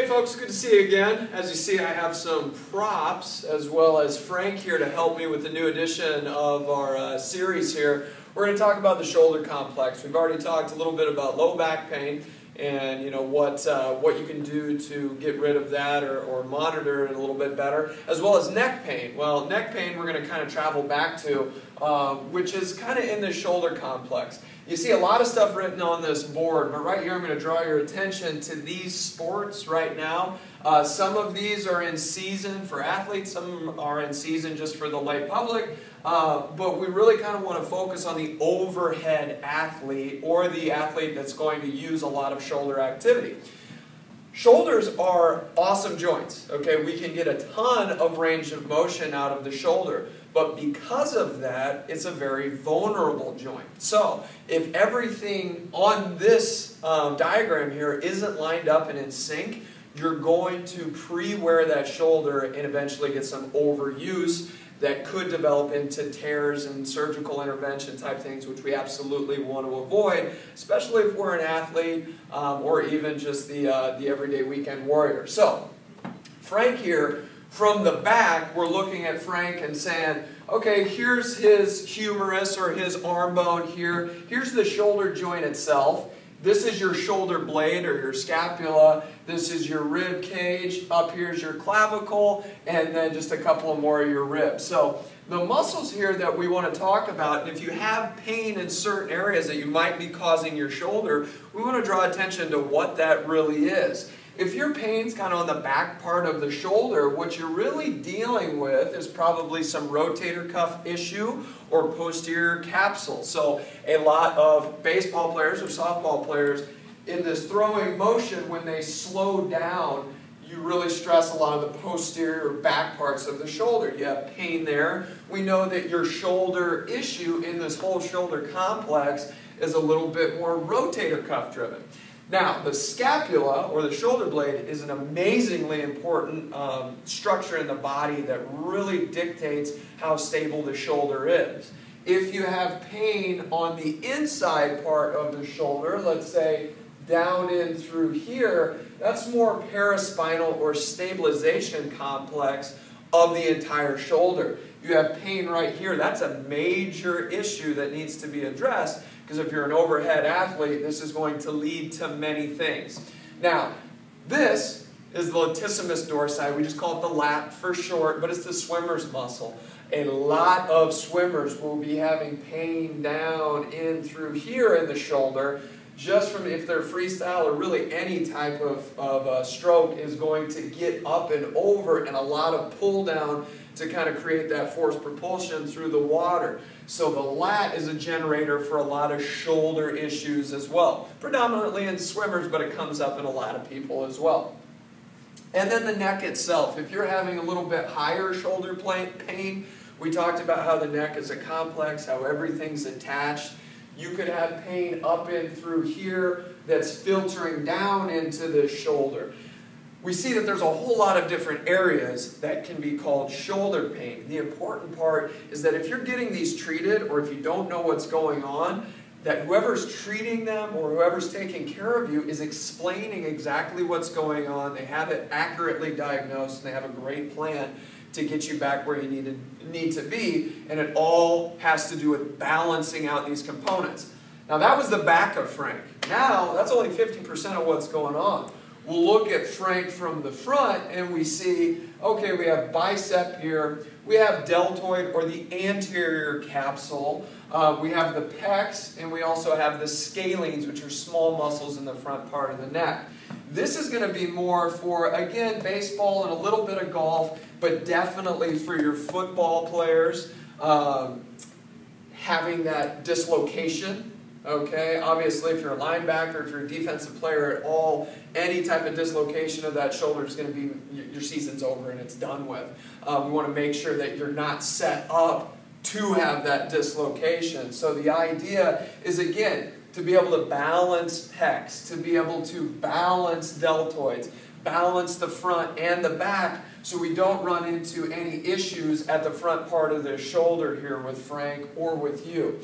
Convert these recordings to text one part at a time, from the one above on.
Hey folks, good to see you again. As you see, I have some props as well as Frank here to help me with the new edition of our series here. We're going to talk about the shoulder complex. We've already talked a little bit about low back pain and what you can do to get rid of that or monitor it a little bit better, as well as neck pain. Well, neck pain we're going to kind of travel back to, which is kind of in the shoulder complex. You see a lot of stuff written on this board, but right here I'm going to draw your attention to these sports right now. Some of these are in season for athletes, some are in season just for the lay public, but we really kind of want to focus on the overhead athlete or the athlete that's going to use a lot of shoulder activity. Shoulders are awesome joints, okay? We can get a ton of range of motion out of the shoulder, but because of that, it's a very vulnerable joint. So, if everything on this diagram here isn't lined up and in sync, you're going to pre-wear that shoulder and eventually get some overuse that could develop into tears and surgical intervention type things, which we absolutely want to avoid, especially if we're an athlete or even just the everyday weekend warrior. So, Frank here, from the back, we're looking at Frank and saying, okay, here's his humerus or his arm bone here. Here's the shoulder joint itself. This is your shoulder blade or your scapula. This is your rib cage. Up here's your clavicle, and then just a couple of more of your ribs. So the muscles here that we want to talk about, and if you have pain in certain areas that you might be causing your shoulder, we want to draw attention to what that really is. If your pain's kind of on the back part of the shoulder, what you're really dealing with is probably some rotator cuff issue or posterior capsule. So a lot of baseball players or softball players in this throwing motion, when they slow down, you really stress a lot of the posterior back parts of the shoulder. You have pain there. We know that your shoulder issue in this whole shoulder complex is a little bit more rotator cuff driven. Now, the scapula, or the shoulder blade, is an amazingly important structure in the body that really dictates how stable the shoulder is. If you have pain on the inside part of the shoulder, let's say down in through here, that's more paraspinal or stabilization complex of the entire shoulder. You have pain right here. That's a major issue that needs to be addressed, because if you're an overhead athlete, this is going to lead to many things. Now, this is the latissimus dorsi. We just call it the lat for short, but it's the swimmer's muscle. A lot of swimmers will be having pain down in through here in the shoulder, just from if they're freestyle or really any type of stroke is going to get up and over, and a lot of pull down to kind of create that forced propulsion through the water. So the lat is a generator for a lot of shoulder issues as well. Predominantly in swimmers, but it comes up in a lot of people as well. And then the neck itself. If you're having a little bit higher shoulder pain, we talked about how the neck is a complex, how everything's attached. You could have pain up and through here that's filtering down into the shoulder. We see that there's a whole lot of different areas that can be called shoulder pain. The important part is that if you're getting these treated, or if you don't know what's going on, that whoever's treating them or whoever's taking care of you is explaining exactly what's going on. They have it accurately diagnosed, and they have a great plan to get you back where you need to be, and it all has to do with balancing out these components. Now that was the back of Frank. Now that's only 50% of what's going on. We'll look at Frank from the front and we see, okay, we have bicep here, we have deltoid or the anterior capsule, we have the pecs, and we also have the scalenes, which are small muscles in the front part of the neck. This is going to be more for, again, baseball and a little bit of golf, but definitely for your football players, having that dislocation. Okay, obviously if you're a linebacker, if you're a defensive player at all, any type of dislocation of that shoulder is going to be, your season's over and it's done with. We want to make sure that you're not set up to have that dislocation. So the idea is, again, to be able to balance pecs, to be able to balance deltoids, balance the front and the back, so we don't run into any issues at the front part of the shoulder here with Frank or with you.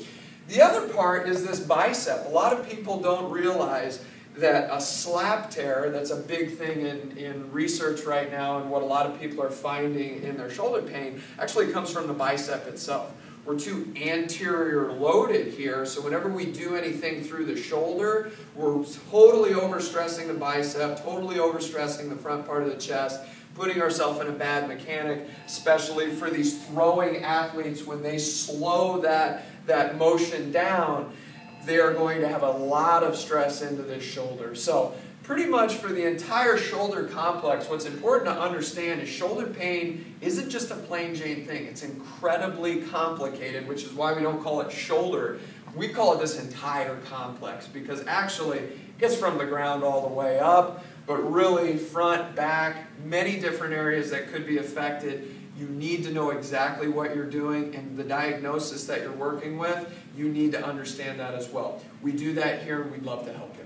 The other part is this bicep. A lot of people don't realize that a slap tear, that's a big thing in research right now, and what a lot of people are finding in their shoulder pain, actually comes from the bicep itself. We're too anterior loaded here, so whenever we do anything through the shoulder, we're totally overstressing the bicep, totally overstressing the front part of the chest, putting ourselves in a bad mechanic, especially for these throwing athletes. When they slow that motion down, they are going to have a lot of stress into this shoulder. So pretty much for the entire shoulder complex, what's important to understand is shoulder pain isn't just a plain Jane thing. It's incredibly complicated, which is why we don't call it shoulder. We call it this entire complex, because actually it gets from the ground all the way up, but really front, back, many different areas that could be affected. You need to know exactly what you're doing, and the diagnosis that you're working with, you need to understand that as well. We do that here, and we'd love to help you.